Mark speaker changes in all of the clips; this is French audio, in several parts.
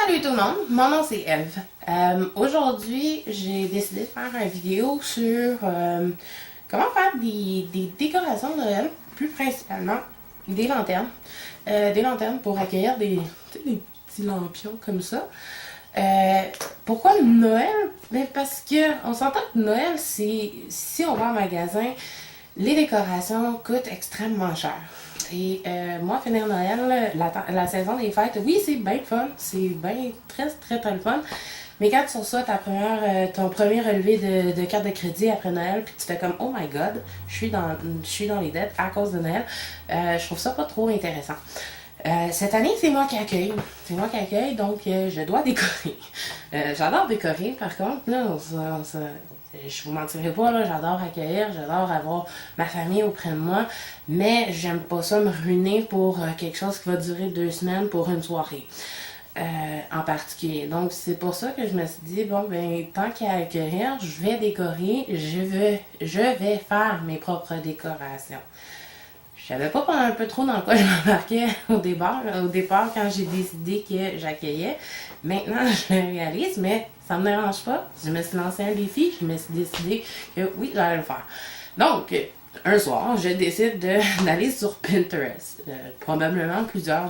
Speaker 1: Salut tout le monde, mon nom c'est Eve. Aujourd'hui, j'ai décidé de faire une vidéo sur comment faire des décorations de Noël, plus principalement des lanternes. Des lanternes pour accueillir des petits lampions comme ça. Euh, Pourquoi Noël? Ben parce que on s'entend que Noël, c'est si on va en magasin, les décorations coûtent extrêmement cher. Et moi, finir Noël, la saison des fêtes, oui, c'est bien fun. C'est bien très le fun. Mais quand tu reçois ton premier relevé de carte de crédit après Noël, puis tu fais comme oh my god, je suis dans les dettes à cause de Noël, je trouve ça pas trop intéressant. Cette année, c'est moi qui accueille. C'est moi qui accueille, donc je dois décorer. J'adore décorer, par contre, là, je vous mentirai pas, là, j'adore accueillir, j'adore avoir ma famille auprès de moi, mais j'aime pas ça me ruiner pour quelque chose qui va durer 2 semaines pour une soirée. En particulier. Donc, c'est pour ça que je me suis dit, bon, ben, tant qu'à accueillir, je vais décorer, je vais faire mes propres décorations. Je savais pas un peu trop dans quoi je m'embarquais au départ quand j'ai décidé que j'accueillais. Maintenant, je le réalise, mais ça me dérange pas. Je me suis lancé un défi, je me suis décidé que oui, j'allais le faire. Donc, un soir, je décide d'aller sur Pinterest. Probablement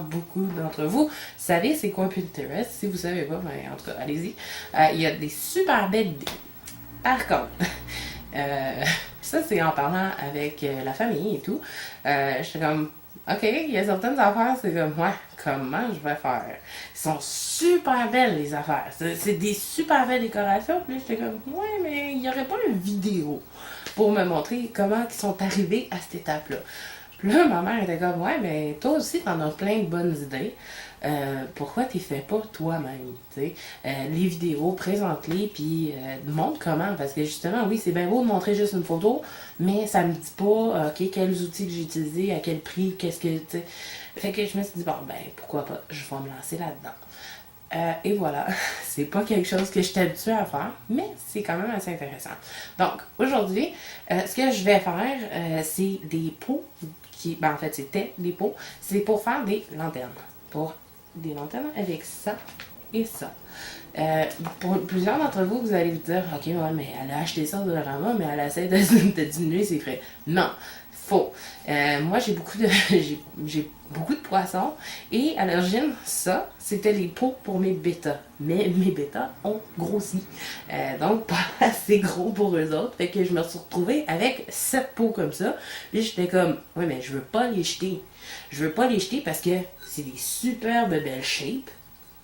Speaker 1: beaucoup d'entre vous savez c'est quoi Pinterest. Si vous savez pas, ben, en tout cas, allez-y. Il y a des super belles idées. Par contre, ça c'est en parlant avec la famille et tout, j'étais comme, ok, il y a certaines affaires, c'est comme, ouais, comment je vais faire? Ils sont super belles les affaires, c'est des super belles décorations, puis j'étais comme, ouais, mais il n'y aurait pas une vidéo pour me montrer comment ils sont arrivés à cette étape-là. Puis là, ma mère était comme, ouais, mais toi aussi, t'en as plein de bonnes idées. Pourquoi t'es fait pas toi-même, tu sais? Les vidéos, présente-les, puis montre comment. Parce que justement, oui, c'est bien beau de montrer juste une photo, mais ça me dit pas, ok, quels outils que j'ai utilisés, à quel prix, qu'est-ce que, tu sais. Fait que je me suis dit, bon, ben, pourquoi pas, je vais me lancer là-dedans. Et voilà, c'est pas quelque chose que je suis habituée à faire, mais c'est quand même assez intéressant. Donc, aujourd'hui, ce que je vais faire, c'est des pots ben en fait, c'était des pots, c'est pour faire des lanternes. Pour des lanternes avec ça et ça. Pour plusieurs d'entre vous, vous allez vous dire, ok, ouais, mais elle a acheté ça de Rama, mais elle essaie de diminuer ses frais. Non, faux. Moi, j'ai beaucoup de poissons et à l'origine, ça, c'était les pots pour mes bêtas. Mais mes bêtas ont grossi. Donc, pas assez gros pour eux autres. Fait que je me suis retrouvée avec 7 pots comme ça. Puis j'étais comme, ouais, mais je veux pas les jeter. Je veux pas les jeter parce que c'est des superbes belles shapes.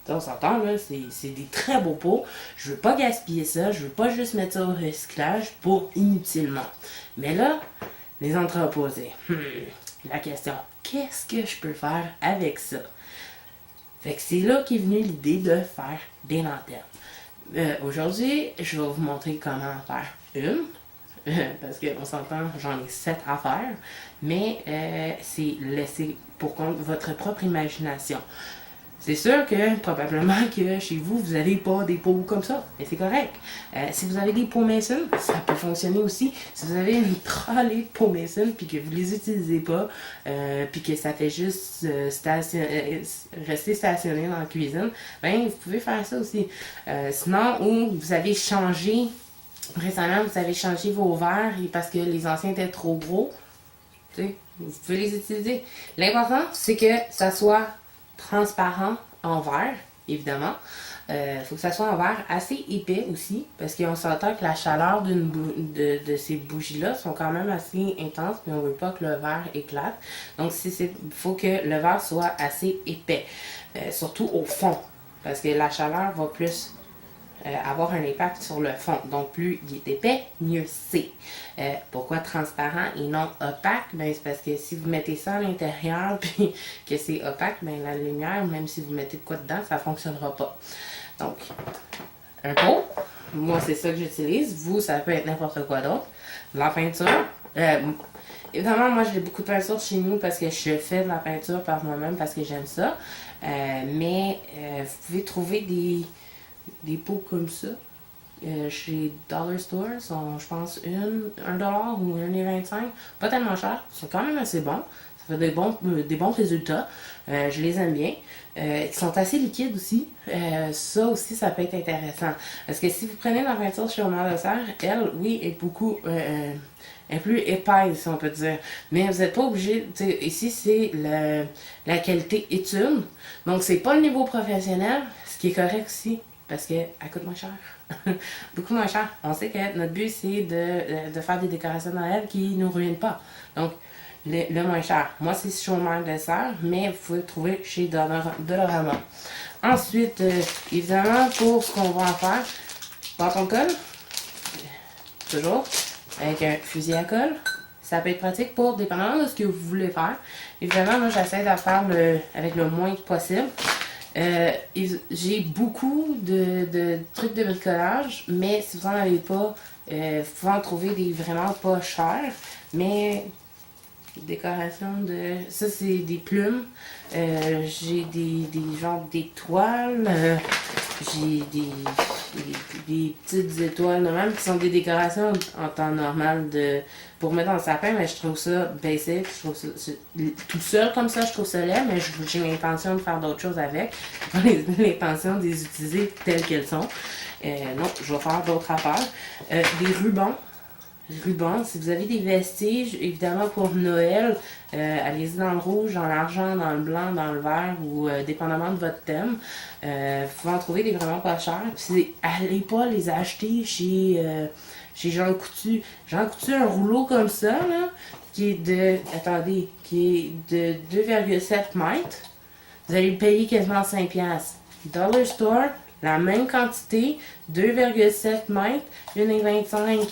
Speaker 1: On s'entend, là, c'est des très beaux pots. Je veux pas gaspiller ça, je veux pas juste mettre ça au recyclage pour inutilement. Mais là, les entreposés. La question, qu'est-ce que je peux faire avec ça? Fait que c'est là qu'est venue l'idée de faire des lanternes. Aujourd'hui, je vais vous montrer comment faire une. Parce qu'on s'entend, j'en ai 7 à faire. Mais c'est laissé pour compte votre propre imagination. C'est sûr que probablement que chez vous, vous n'avez pas des pots comme ça, et c'est correct. Si vous avez des pots Mason, ça peut fonctionner aussi. Si vous avez une trolley de pots Mason puis que vous les utilisez pas, puis que ça fait juste rester stationné dans la cuisine, ben vous pouvez faire ça aussi. Sinon, ou vous avez changé récemment, vous avez changé vos verres parce que les anciens étaient trop gros, tu sais, vous pouvez les utiliser. L'important, c'est que ça soit transparent en verre, évidemment. Il faut que ça soit en verre assez épais aussi, parce qu'on s'entend que la chaleur de ces bougies-là sont quand même assez intenses, puis on ne veut pas que le verre éclate. Donc, il faut que le verre soit assez épais, surtout au fond, parce que la chaleur va plus avoir un impact sur le fond. Donc, plus il est épais, mieux c'est. Pourquoi transparent et non opaque? Ben, c'est parce que si vous mettez ça à l'intérieur puis que c'est opaque, ben, la lumière, même si vous mettez de quoi dedans, ça ne fonctionnera pas. Donc, un pot. Moi, c'est ça que j'utilise. Vous, ça peut être n'importe quoi d'autre. La peinture. Évidemment, moi, j'ai beaucoup de peinture chez nous parce que je fais de la peinture par moi-même parce que j'aime ça. Mais vous pouvez trouver des pots comme ça. Chez Dollar Store, sont, je pense, $1 ou 1,25. Pas tellement cher, c'est quand même assez bon. Ça fait des bons résultats. Je les aime bien. Qui sont assez liquides aussi. Ça aussi, ça peut être intéressant. Parce que si vous prenez la peinture sur le de serre, elle, oui, est beaucoup... est plus épaisse, si on peut dire. Mais vous n'êtes pas obligé... Ici, c'est la qualité étude. Donc, c'est pas le niveau professionnel, ce qui est correct aussi. Parce qu'elle coûte moins cher. Beaucoup moins cher. On sait que notre but, c'est de faire des décorations de Noël qui ne nous ruinent pas. Donc, le moins cher. Moi, c'est Chaumer de serre, mais vous pouvez le trouver chez Dollarama. Ensuite, évidemment, pour ce qu'on va en faire, bâton de colle, toujours, avec un fusil à colle. Ça peut être pratique pour, dépendamment de ce que vous voulez faire. Évidemment, moi, j'essaie de faire avec le moins possible. J'ai beaucoup de trucs de bricolage, mais si vous n'en avez pas, vous pouvez en trouver des vraiment pas chers. Mais décoration de... Ça, c'est des plumes. J'ai des genres d'étoiles. J'ai des petites étoiles même qui sont des décorations en temps normal pour mettre dans le sapin, mais je trouve ça basic. Je trouve ça, tout seul comme ça, je trouve ça laid, mais j'ai l'intention de faire d'autres choses avec. J'ai l'intention de les utiliser telles qu'elles sont. Non, je vais faire d'autres affaires. Des rubans. Si vous avez des vestiges, évidemment pour Noël, allez-y dans le rouge, dans l'argent, dans le blanc, dans le vert ou dépendamment de votre thème. Vous pouvez en trouver des vraiment pas chers. Puis allez pas les acheter chez Jean Coutu. Jean Coutu, un rouleau comme ça, là, qui est de 2,7 mètres. Vous allez le payer quasiment 5$. Dollar Store, la même quantité, 2,7 mètres, 1,25$.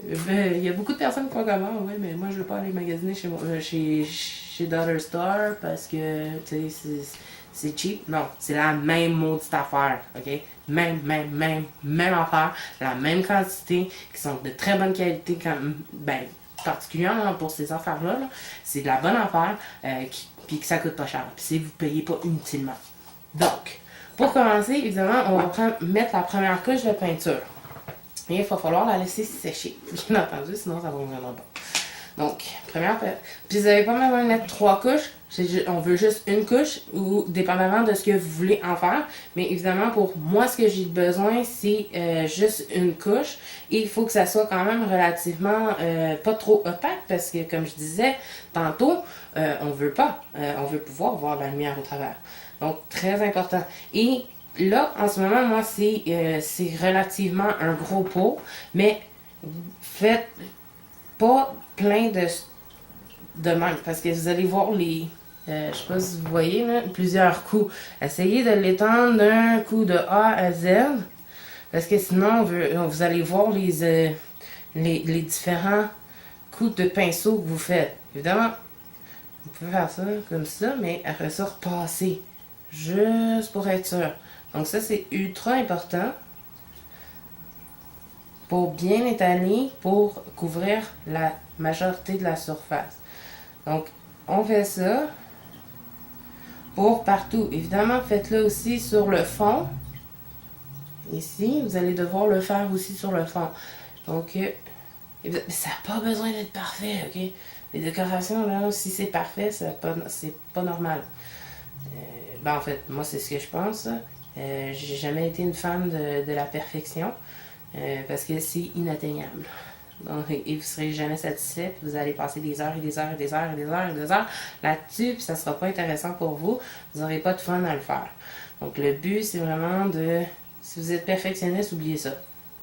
Speaker 1: Il y a beaucoup de personnes qui font comme ça, ouais, mais moi je veux pas aller magasiner chez Dollar Store parce que c'est cheap. Non, c'est la même maudite affaire, ok? Même affaire, la même quantité, qui sont de très bonne qualité, particulièrement pour ces affaires-là. C'est de la bonne affaire, puis que ça coûte pas cher, puis si vous payez pas inutilement. Donc, pour commencer, évidemment, on va mettre la première couche de peinture. Et il va falloir la laisser sécher, bien entendu, sinon ça ne fonctionnera pas. Donc, première période. Puis vous n'avez pas besoin de mettre 3 couches, on veut juste une couche, ou dépendamment de ce que vous voulez en faire. Mais évidemment, pour moi, ce que j'ai besoin, c'est juste une couche. Et il faut que ça soit quand même relativement pas trop opaque, parce que comme je disais tantôt, on veut pas. On veut pouvoir voir la lumière au travers. Donc, très important. Et là, en ce moment, moi, c'est relativement un gros pot, mais faites pas plein de même, parce que vous allez voir je sais pas si vous voyez, là, plusieurs coups. Essayez de l'étendre d'un coup de A à Z, parce que sinon, vous allez voir les différents coups de pinceau que vous faites. Évidemment, vous pouvez faire ça comme ça, mais après ça, repasser, juste pour être sûr. Donc ça, c'est ultra important pour bien étaler, pour couvrir la majorité de la surface. Donc, on fait ça pour partout. Évidemment, faites-le aussi sur le fond. Ici, vous allez devoir le faire aussi sur le fond. Donc, ça n'a pas besoin d'être parfait, ok? Les décorations, là, si c'est parfait, c'est pas normal. En fait, moi, c'est ce que je pense. J'ai jamais été une fan de la perfection parce que c'est inatteignable. Donc, et vous serez jamais satisfait, puis vous allez passer des heures et des heures et des heures et des heures et des heures là-dessus, puis ça sera pas intéressant pour vous. Vous n'aurez pas de fun à le faire. Donc, le but, c'est vraiment si vous êtes perfectionniste, oubliez ça.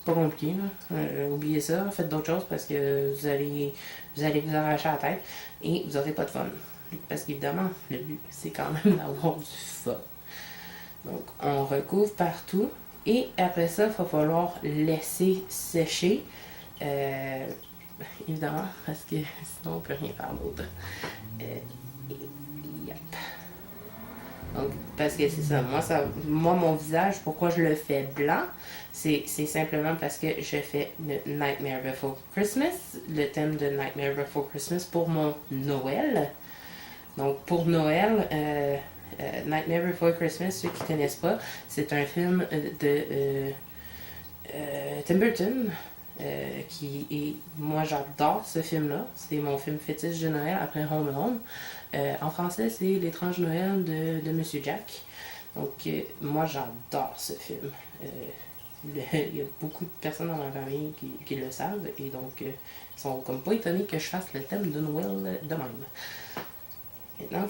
Speaker 1: Pas compliqué, là. Oubliez ça, faites d'autres choses parce que vous allez vous arracher la tête et vous n'aurez pas de fun. Parce qu'évidemment, le but, c'est quand même d'avoir du fun. Donc, on recouvre partout. Et après ça, il va falloir laisser sécher. Évidemment, parce que sinon, on ne peut rien faire d'autre. Yep. Donc, parce que c'est ça. Moi, mon visage, pourquoi je le fais blanc, c'est simplement parce que je fais le Nightmare Before Christmas, le thème de Nightmare Before Christmas pour mon Noël. Donc, pour Noël, Nightmare Before Christmas, ceux qui ne connaissent pas, c'est un film de Tim Burton Moi j'adore ce film-là. C'est mon film fétiche de Noël après Home Alone. En français, c'est L'étrange Noël de Monsieur Jack. Donc, moi j'adore ce film. Il y a beaucoup de personnes dans ma famille qui le savent et donc ils sont comme pas étonnés que je fasse le thème de Noël de même. Maintenant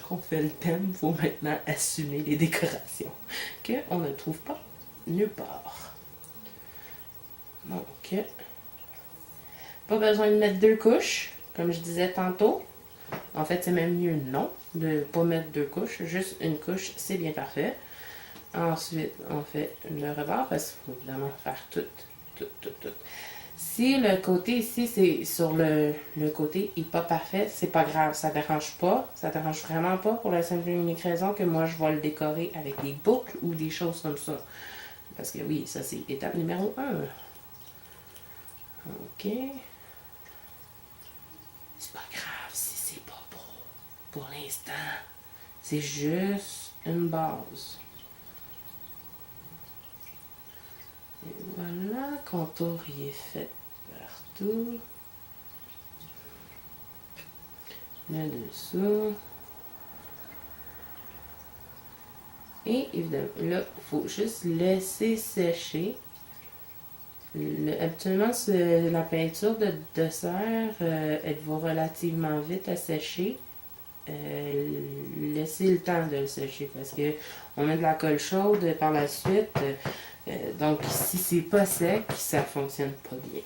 Speaker 1: qu'on fait le thème, il faut maintenant assumer les décorations qu'on ne trouve pas nulle part. Donc, pas besoin de mettre 2 couches, comme je disais tantôt. En fait, c'est même mieux non, de ne pas mettre 2 couches. Juste une couche, c'est bien parfait. Ensuite, on fait le rebord parce qu'il faut évidemment faire tout. Si le côté ici, c'est sur le côté est pas parfait, c'est pas grave, ça dérange pas. Ça dérange vraiment pas pour la simple et unique raison que moi, je vais le décorer avec des boucles ou des choses comme ça. Parce que oui, ça c'est étape numéro 1. Ok. C'est pas grave si c'est pas beau pour l'instant. C'est juste une base. Et voilà, contour il est fait partout. Le dessous. Et évidemment, là, il faut juste laisser sécher. Habituellement, la peinture de dessert, elle va relativement vite à sécher. Laissez le temps de le sécher parce que on met de la colle chaude par la suite. Donc, si c'est pas sec, ça fonctionne pas bien.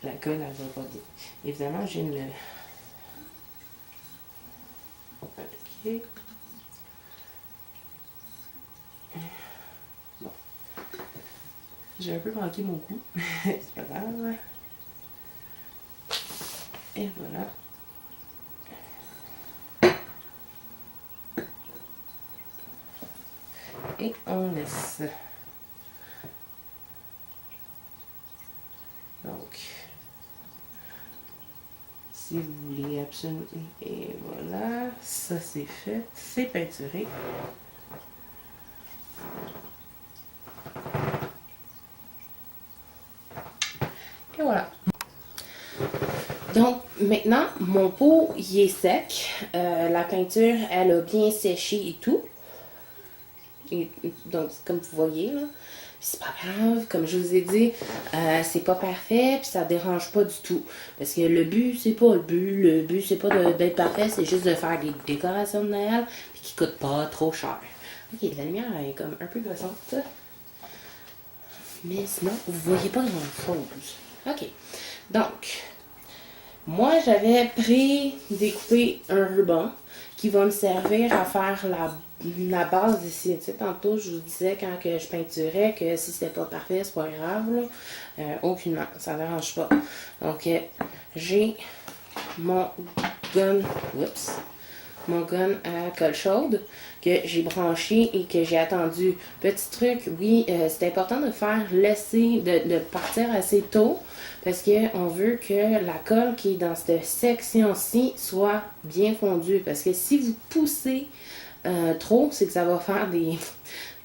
Speaker 1: La colle, elle va pas bien. Évidemment, j'ai une... Ok. Bon. J'ai un peu manqué mon coup. C'est pas grave. Et voilà. Et on laisse. Donc, si vous voulez absolument... Et voilà, ça c'est fait, c'est peinturé. Et voilà. Donc, maintenant, mon pot, il est sec. La peinture, elle a bien séché et tout. Donc, comme vous voyez, là, c'est pas grave, comme je vous ai dit, c'est pas parfait, puis ça dérange pas du tout. Parce que le but, c'est pas le but. Le but, c'est pas d'être parfait, c'est juste de faire des décorations de Noël, puis qui coûtent pas trop cher. Ok, la lumière est comme un peu gossante. Mais sinon, vous voyez pas grand-chose. Ok, donc, moi, j'avais découpé un ruban qui va me servir à faire la base ici. Tu sais, tantôt, je vous disais quand que je peinturais que si c'était pas parfait, c'est pas grave. Aucunement, ça ne dérange pas. Donc, j'ai mon gun, mon gun à colle chaude que j'ai branché et que j'ai attendu. Petit truc, oui, c'est important de de partir assez tôt parce qu'on veut que la colle qui est dans cette section-ci soit bien fondue. Parce que si vous poussez trop, c'est que ça va faire des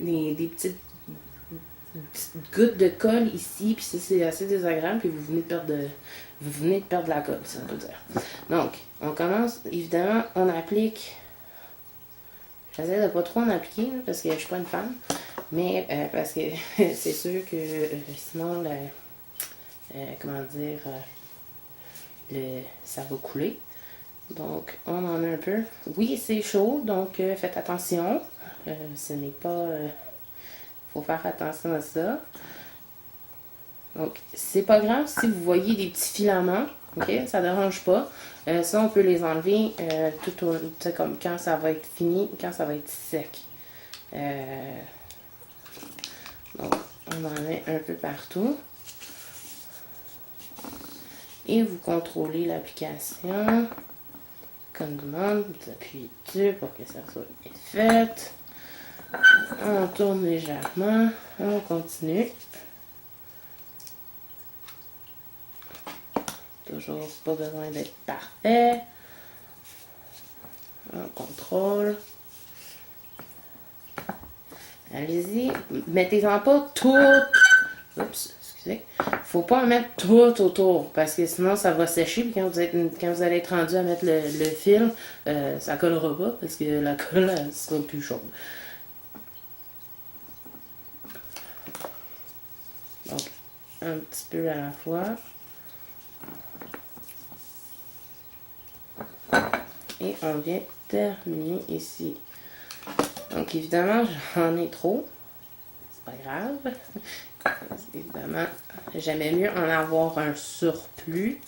Speaker 1: petites gouttes de colle ici, puis ça c'est assez désagréable, puis vous venez de perdre la colle, ça veut dire. Donc, on commence, évidemment, on applique. J'essaie de pas trop en appliquer, là, parce que je suis pas une fan, mais parce que c'est sûr que sinon, comment dire, ça va couler. Donc, on en a un peu. Oui, c'est chaud, donc faites attention. Ce n'est pas... faut faire attention à ça. Donc, c'est pas grave si vous voyez des petits filaments. Ok, ça dérange pas. Ça, on peut les enlever comme quand ça va être fini, quand ça va être sec. Donc, on en met un peu partout. Et vous contrôlez l'application comme demande. Vous appuyez dessus pour que ça soit bien fait. On tourne légèrement. On continue. Toujours pas besoin d'être parfait. On contrôle. Allez-y. Mettez-en pas toutes. Oups, sais. Faut pas en mettre tout autour, parce que sinon ça va sécher, puis quand vous allez être rendu à mettre le fil, ça collera pas, parce que la colle, elle sera plus chaude. Donc, un petit peu à la fois. Et on vient terminer ici. Donc évidemment, j'en ai trop. C'est pas grave. Évidemment, j'aimais mieux en avoir un surplus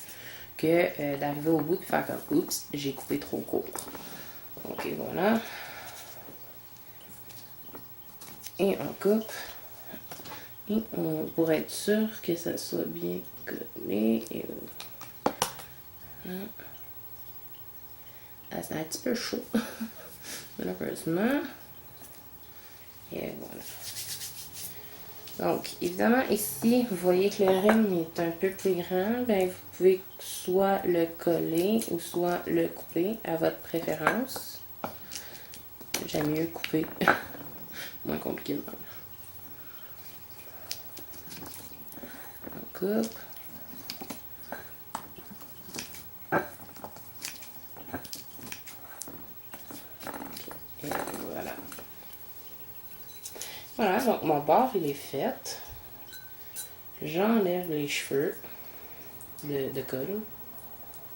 Speaker 1: que d'arriver au bout et faire comme oups, j'ai coupé trop court. Donc et voilà. Et on coupe. Et pour être sûr que ça soit bien collé. Et ah, c'est un petit peu chaud, malheureusement. Et voilà. Donc, évidemment, ici, vous voyez que le rime est un peu plus grand. Ben, vous pouvez soit le coller ou soit le couper à votre préférence. J'aime mieux couper. Moins compliqué de même. On coupe. Et voilà. Voilà, donc mon bord, il est fait. J'enlève les cheveux de colle.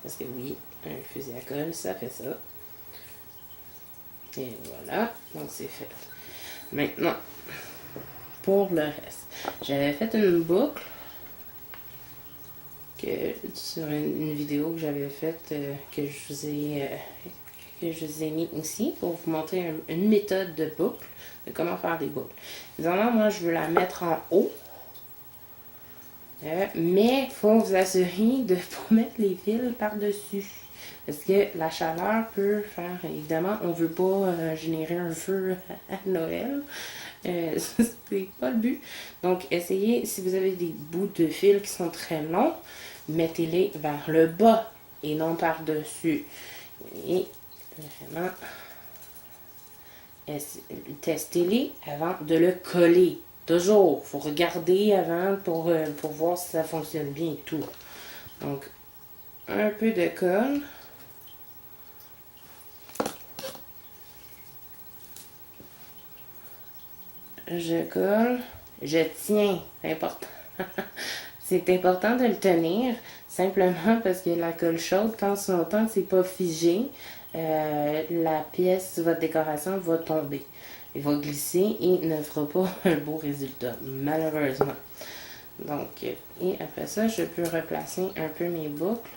Speaker 1: Parce que oui, un fusil à colle, ça fait ça. Et voilà, donc c'est fait. Maintenant, pour le reste, j'avais fait une boucle sur une vidéo que j'avais faite, que je vous ai mis ici pour vous montrer une méthode de boucle, de comment faire des boucles. Évidemment, moi, je veux la mettre en haut. Mais il faut vous assurer de ne pas mettre les fils par-dessus. Parce que la chaleur peut faire, évidemment, on ne veut pas générer un feu à Noël. C'est pas le but. Donc, essayez, si vous avez des bouts de fil qui sont très longs, mettez-les vers le bas et non par-dessus. Et vraiment, testez-les avant de le coller. Toujours, il faut regarder avant pour voir si ça fonctionne bien et tout. Donc, un peu de colle. Je colle. Je tiens. C'est important. C'est important de le tenir, simplement parce que la colle chaude, tant si longtemps que c'est pas figé, la pièce, votre décoration va tomber. Il va glisser et ne fera pas un beau résultat, malheureusement. Donc, et après ça, je peux replacer un peu mes boucles.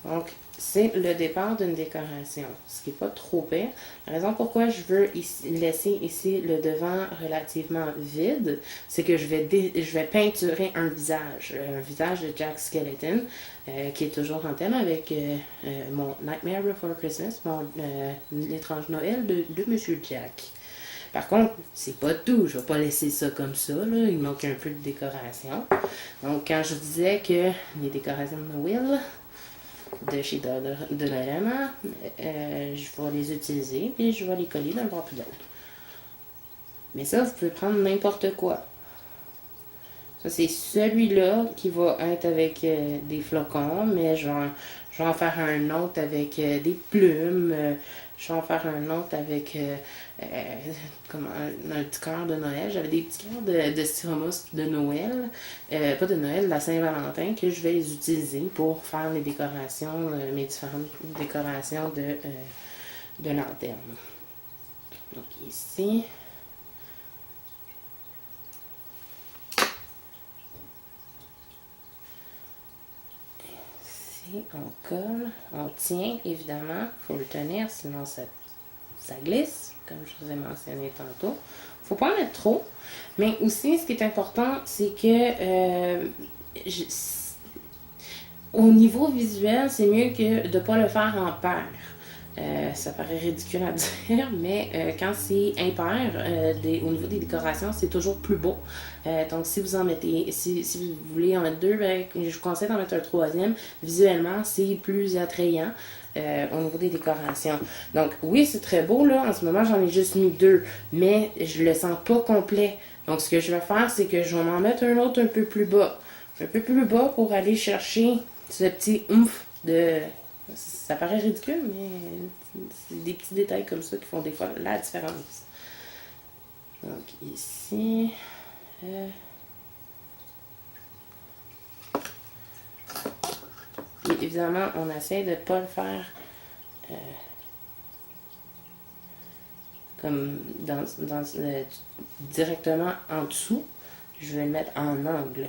Speaker 1: Donc, c'est le départ d'une décoration, ce qui n'est pas trop pire. La raison pourquoi je veux laisser ici le devant relativement vide, c'est que je vais peinturer un visage de Jack Skellington, qui est toujours en thème avec mon Nightmare Before Christmas, l'étrange Noël de Monsieur Jack. Par contre, c'est pas tout. Je vais pas laisser ça comme ça, là. Il manque un peu de décoration. Donc, quand je disais que les décorations de Noël de chez Dollarama, je vais les utiliser et je vais les coller d'un bord puis de l'autre. Mais ça, vous pouvez prendre n'importe quoi. Ça, c'est celui-là qui va être avec des flocons, mais je vais en faire un autre avec des plumes. Je vais en faire un autre avec comme un petit cœur de Noël. J'avais des petits cœurs de styromousse de Noël, pas de Noël, de la Saint-Valentin, que je vais les utiliser pour faire les décorations, mes différentes décorations de lanterne. Donc ici. On colle, on tient évidemment, il faut le tenir sinon ça glisse, comme je vous ai mentionné tantôt. Il ne faut pas en mettre trop, mais aussi ce qui est important, c'est que au niveau visuel, c'est mieux que de ne pas le faire en paire. Ça paraît ridicule à dire, mais quand c'est impair, au niveau des décorations, c'est toujours plus beau. Donc, si vous en mettez, si vous voulez en mettre deux, ben, je vous conseille d'en mettre un troisième. Visuellement, c'est plus attrayant au niveau des décorations. Donc, oui, c'est très beau, là. En ce moment, j'en ai juste mis deux, mais je le sens pas complet. Donc, ce que je vais faire, c'est que je vais m'en mettre un autre un peu plus bas. Un peu plus bas pour aller chercher ce petit oomph de... Ça paraît ridicule, mais c'est des petits détails comme ça qui font des fois la différence. Donc, ici... Et évidemment, on essaie de ne pas le faire comme directement en dessous. Je vais le mettre en angle.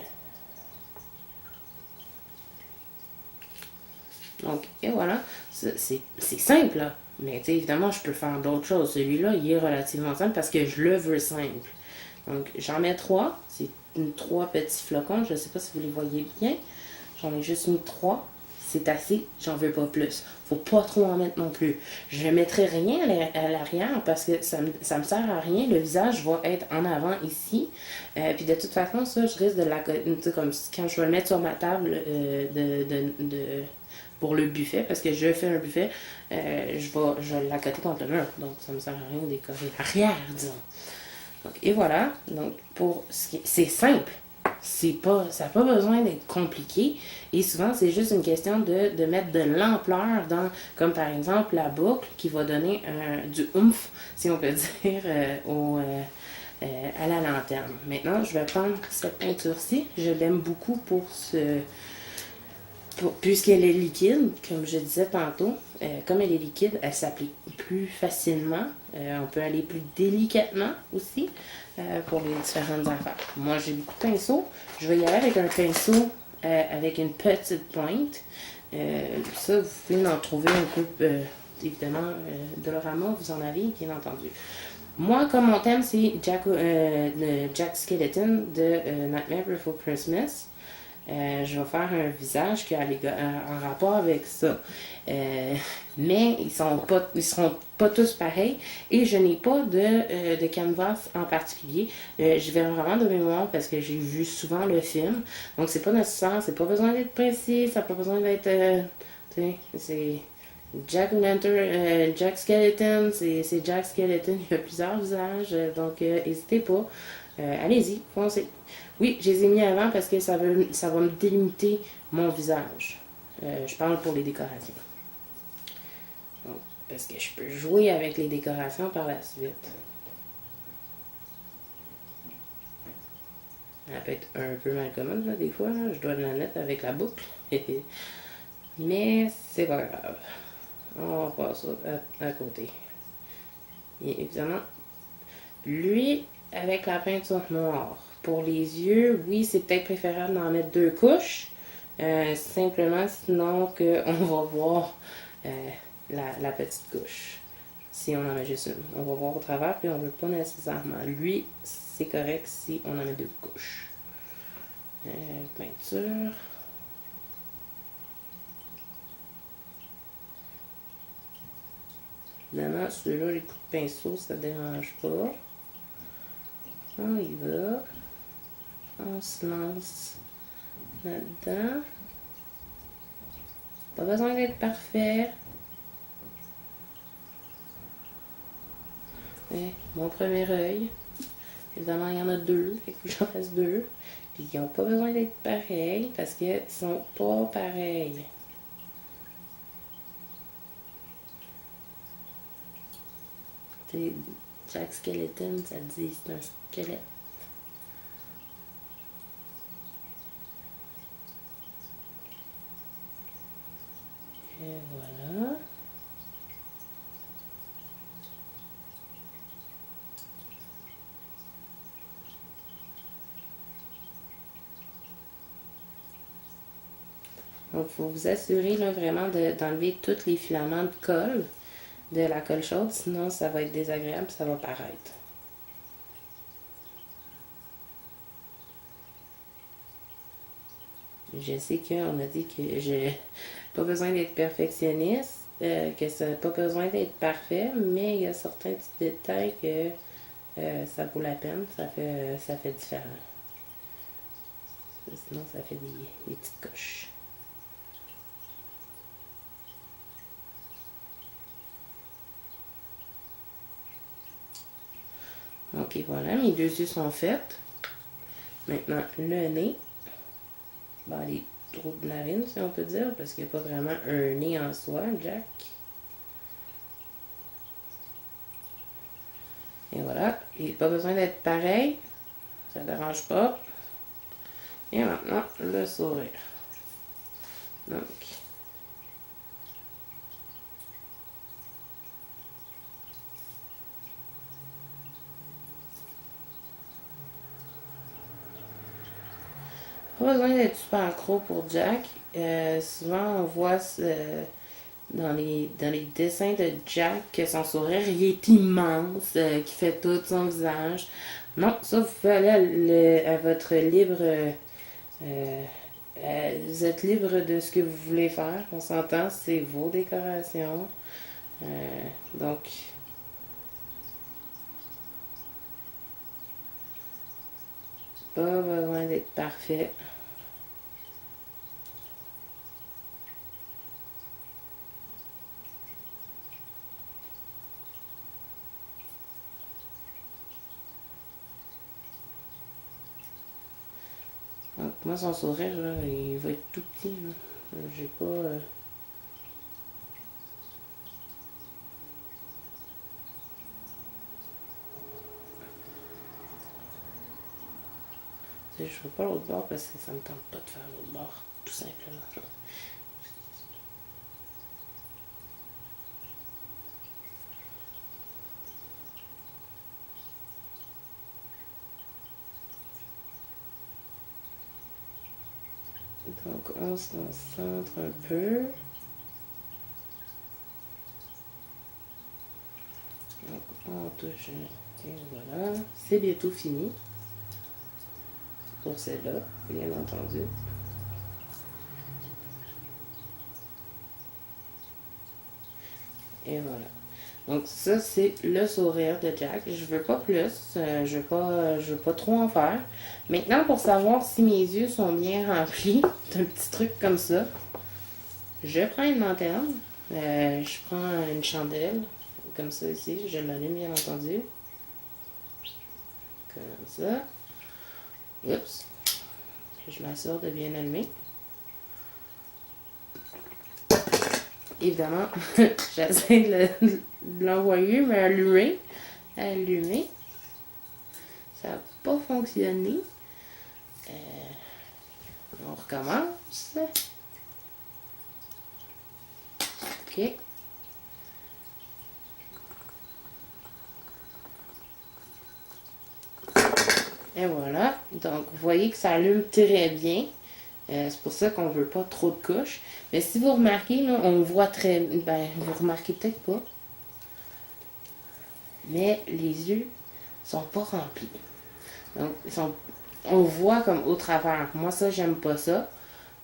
Speaker 1: Donc, et voilà. C'est simple, là. Mais évidemment, je peux faire d'autres choses. Celui-là, il est relativement simple parce que je le veux simple. Donc, j'en mets 3. C'est 3 petits flocons. Je ne sais pas si vous les voyez bien. J'en ai juste mis 3. C'est assez, j'en veux pas plus. Faut pas trop en mettre non plus. Je mettrai rien à l'arrière parce que ça me sert à rien. Le visage va être en avant ici. Puis de toute façon, ça, je risque de la... comme quand je vais le mettre sur ma table pour le buffet, parce que je fais un buffet, je vais l'accoter contre le mur. Donc, ça me sert à rien de décorer l'arrière, disons. Donc, et voilà. Donc, c'est simple. Ça n'a pas besoin d'être compliqué. Et souvent, c'est juste une question de mettre de l'ampleur dans, comme par exemple la boucle qui va donner du oomph, si on peut dire, à la lanterne. Maintenant, je vais prendre cette peinture-ci. Je l'aime beaucoup puisqu'elle est liquide, comme je disais tantôt. Comme elle est liquide, elle s'applique plus facilement. On peut aller plus délicatement aussi pour les différentes affaires. Moi, j'ai beaucoup de pinceaux. Je vais y aller avec un pinceau avec une petite pointe. Ça, vous pouvez en trouver un peu, évidemment, Dolorama, vous en avez, bien entendu. Moi, comme mon thème, c'est Jack Skellington de Nightmare Before Christmas. Je vais faire un visage qui a un rapport avec ça. Mais ils seront pas tous pareils. Et je n'ai pas de canvas en particulier. Je vais vraiment de mémoire parce que j'ai vu souvent le film. Donc c'est pas nécessaire, c'est pas besoin d'être précis, ça n'a pas besoin d'être... c'est... Jack Skellington, c'est Jack Skellington, il y a plusieurs visages, donc n'hésitez pas. Allez-y, foncez. Oui, je les ai mis avant parce que ça va me délimiter mon visage. Je parle pour les décorations. Donc, parce que je peux jouer avec les décorations par la suite. Elle peut être un peu mal commode, là, des fois. Là. Je dois la mettre avec la boucle. Mais c'est pas grave. On va passer à côté. Et évidemment, lui, avec la peinture noire. Pour les yeux, oui, c'est peut-être préférable d'en mettre 2 couches. Simplement, sinon qu'on va voir la petite couche. Si on en met juste une. On va voir au travers, puis on ne veut pas nécessairement. Lui, c'est correct si on en met 2 couches. Peinture. Évidemment, ceux-là, les coups de pinceau, ça ne dérange pas. On y va. On se lance là-dedans. Pas besoin d'être parfait. Mais mon premier œil, évidemment, il y en a 2, fait que j'en fasse 2. Puis ils n'ont pas besoin d'être pareils parce qu'ils sont pas pareils. T'sais, Jack Skellington, ça dit c'est un squelette. Et voilà. Donc, il faut vous assurer là, vraiment d'enlever tous les filaments de colle de la colle chaude, sinon ça va être désagréable, ça va paraître. Je sais qu'on a dit que j'ai pas besoin d'être perfectionniste, que ça n'a pas besoin d'être parfait, mais il y a certains petits détails que ça vaut la peine, ça fait différent. Sinon, ça fait des petites coches. Ok, voilà, mes deux yeux sont faits. Maintenant, le nez. Ben, les trous de narine, si on peut dire, parce qu'il n'y a pas vraiment un nez en soi, Jack. Et voilà, il n'a pas besoin d'être pareil. Ça ne dérange pas. Et maintenant, le sourire. Donc, pas besoin d'être super gros pour Jack. Souvent, on voit dans les dessins de Jack que son sourire il est immense, qui fait tout son visage. Non, ça, vous pouvez aller à votre libre. Euh, vous êtes libre de ce que vous voulez faire. On s'entend, c'est vos décorations. Donc, pas besoin d'être parfait. Donc, moi, son sourire, là, il va être tout petit. J'ai pas. Je ne fais pas l'autre bord parce que ça me tente pas de faire l'autre bord, tout simplement. Donc, on se concentre un peu. Donc, on touche. Et voilà. C'est bientôt fini. Pour celle-là, bien entendu. Et voilà. Donc ça, c'est le sourire de Jack. Je veux pas plus. Je veux pas trop en faire. Maintenant, pour savoir si mes yeux sont bien remplis, c'est un petit truc comme ça. Je prends une lanterne. Je prends une chandelle. Comme ça ici. Je l'allume, bien entendu. Comme ça. Oups. Je m'assure de bien allumer. Évidemment, j'essaie de l'envoyer, mais allumer. Allumer. Ça n'a pas fonctionné. On recommence. OK. Et voilà. Donc, vous voyez que ça allume très bien. C'est pour ça qu'on ne veut pas trop de couches. Mais si vous remarquez, là, on voit très... Ben, vous remarquez peut-être pas. Mais les yeux sont pas remplis. Donc, on voit comme au travers. Moi, ça, j'aime pas ça.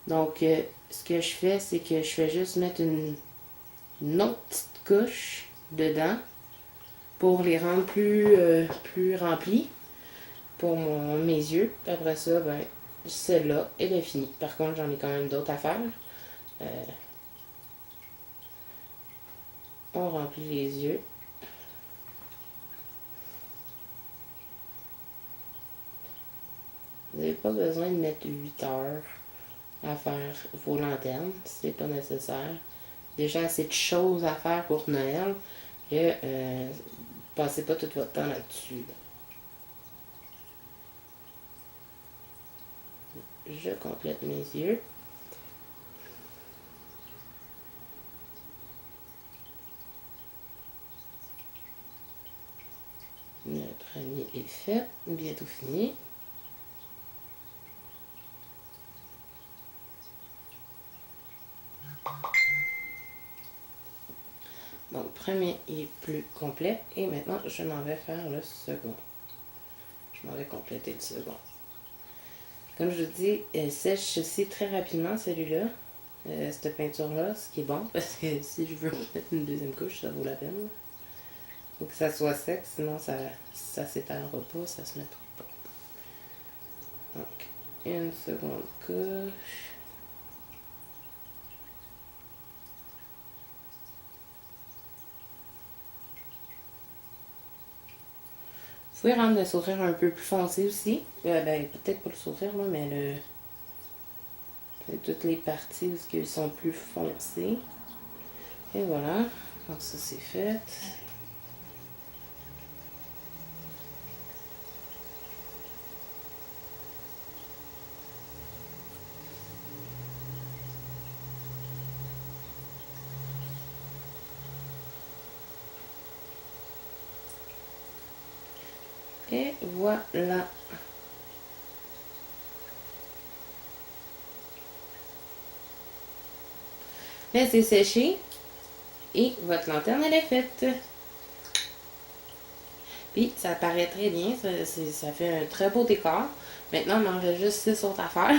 Speaker 1: Donc, ce que je fais, c'est que je fais juste mettre une autre petite couche dedans pour les rendre plus remplis pour mes yeux. Après ça, ben, celle-là, elle est finie. Par contre, j'en ai quand même d'autres à faire. On remplit les yeux. Vous n'avez pas besoin de mettre 8 heures à faire vos lanternes. C'est pas nécessaire. Déjà assez de choses à faire pour Noël. Et passez pas tout votre temps là-dessus. Je complète mes yeux. Le premier est fait, bientôt fini. Donc, le premier est plus complet et maintenant je m'en vais faire le second. Je m'en vais compléter le second. Comme je vous dis, elle sèche aussi très rapidement celui-là, cette peinture-là, ce qui est bon parce que si je veux mettre une deuxième couche, ça vaut la peine. Il faut que ça soit sec, sinon ça s'étalera pas, ça se mettra pas. Donc, une seconde couche. pouvez rendre le sourire un peu plus foncé aussi. Ben, peut-être pas le sourire, là, mais toutes les parties où ils sont plus foncés. Et voilà. Donc ça, c'est fait. Et voilà. Laissez sécher. Et votre lanterne, elle est faite. Puis, ça paraît très bien. Ça fait un très beau décor. Maintenant, il m'en reste juste 6 autres à faire.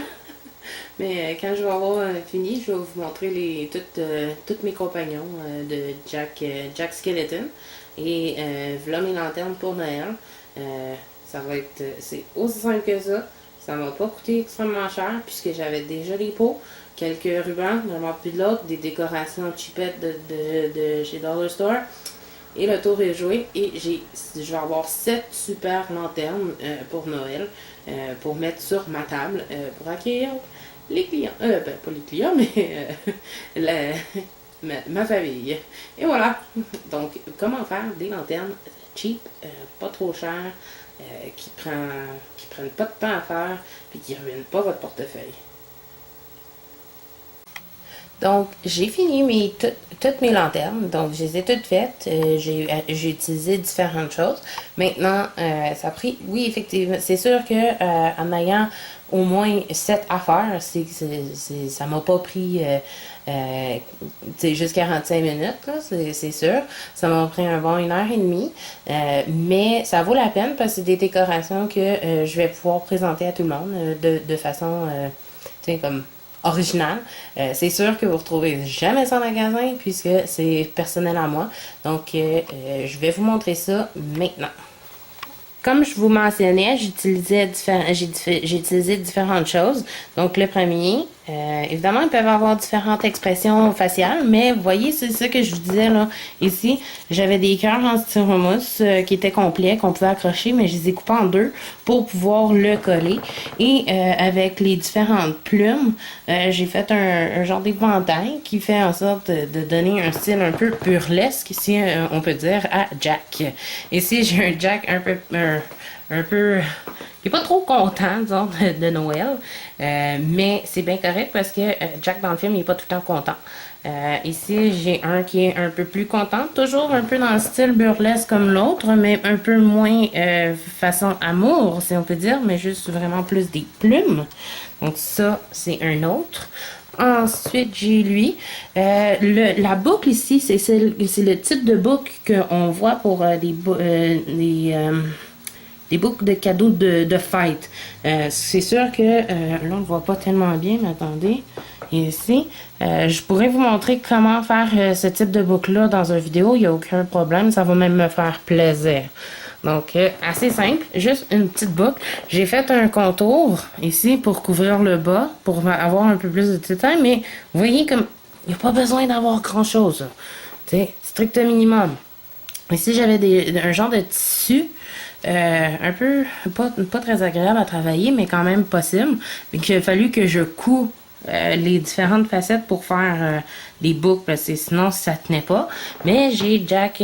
Speaker 1: Mais quand je vais avoir fini, je vais vous montrer toutes mes compagnons de Jack Skeleton. Et voilà mes lanternes pour Noël. C'est aussi simple que ça. Ça m'a pas coûté extrêmement cher puisque j'avais déjà les pots, quelques rubans, vraiment plus de l'autre, des décorations cheapettes de chez Dollar Store. Et le tour est joué et je vais avoir 7 super lanternes pour Noël pour mettre sur ma table pour accueillir les clients. Ben, pas les clients, mais ma famille. Et voilà. Donc, comment faire des lanternes cheap, pas trop chères, qui prennent pas de temps à faire, puis qui ruinent pas votre portefeuille. Donc, j'ai fini toutes mes lanternes. Donc, je les ai toutes faites. J'ai utilisé différentes choses. Maintenant, ça a pris... Oui, effectivement, c'est sûr que en ayant au moins 7 affaires, ça m'a pas pris juste 45 minutes, c'est sûr. Ça m'a pris un bon 1h30. Mais ça vaut la peine parce que c'est des décorations que je vais pouvoir présenter à tout le monde de façon, tu sais, comme original. C'est sûr que vous ne retrouvez jamais ça en magasin puisque c'est personnel à moi. Donc, je vais vous montrer ça maintenant. Comme je vous mentionnais, j'ai utilisé différentes choses. Donc, le premier, évidemment, ils peuvent avoir différentes expressions faciales, mais vous voyez, c'est ça que je vous disais là. Ici, j'avais des cœurs en styromousse qui étaient complets, qu'on pouvait accrocher, mais je les ai coupés en deux pour pouvoir le coller. Et avec les différentes plumes, j'ai fait un genre d'épouvantail qui fait en sorte de donner un style un peu burlesque, si on peut dire, à Jack. Ici, j'ai un Jack un peu qui est pas trop content, disons, de Noël. Mais c'est bien correct parce que Jack, dans le film, il est pas tout le temps content. Ici, j'ai un qui est un peu plus content. Toujours un peu dans le style burlesque comme l'autre, mais un peu moins façon amour, si on peut dire, mais juste vraiment plus des plumes. Donc ça, c'est un autre. Ensuite, j'ai lui. La boucle ici, c'est le type de boucle qu'on voit pour des boucles de cadeaux de fête. C'est sûr que là, on ne voit pas tellement bien, mais attendez. Ici, je pourrais vous montrer comment faire ce type de boucle-là dans une vidéo. Il n'y a aucun problème. Ça va même me faire plaisir. Donc, assez simple. Juste une petite boucle. J'ai fait un contour ici pour couvrir le bas, pour avoir un peu plus de détails. Mais vous voyez comme il n'y a pas besoin d'avoir grand-chose. C'est strict minimum. Ici, j'avais un genre de tissu un peu, pas très agréable à travailler, mais quand même possible. Mais qu'il a fallu que je couds les différentes facettes pour faire des boucles, parce que sinon ça tenait pas. Mais j'ai Jack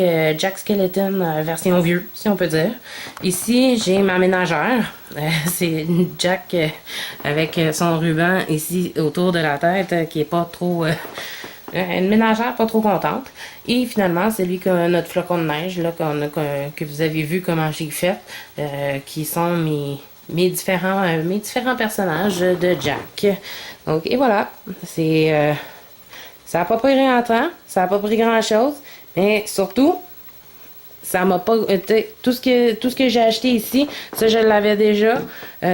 Speaker 1: Skeleton version vieux, si on peut dire. Ici, j'ai ma ménagère. C'est Jack avec son ruban ici autour de la tête qui est pas trop... une ménagère pas trop contente. Et finalement, c'est lui que notre flocon de neige, là, que vous avez vu comment j'ai fait, qui sont mes différents personnages de Jack. Donc, et voilà. Ça n'a pas pris rien de temps, ça n'a pas pris grand chose, mais surtout, ça m'a pas tout ce que j'ai acheté ici, ça je l'avais déjà.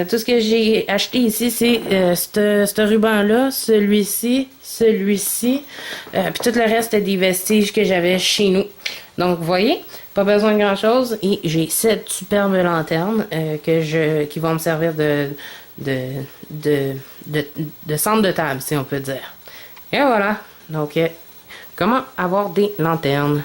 Speaker 1: Tout ce que j'ai acheté ici, c'est ce ruban là, celui-ci, puis tout le reste est des vestiges que j'avais chez nous. Donc vous voyez, pas besoin de grand chose et j'ai 7 superbes lanternes qui vont me servir de centre de table, si on peut dire. Et voilà. Donc comment avoir des lanternes.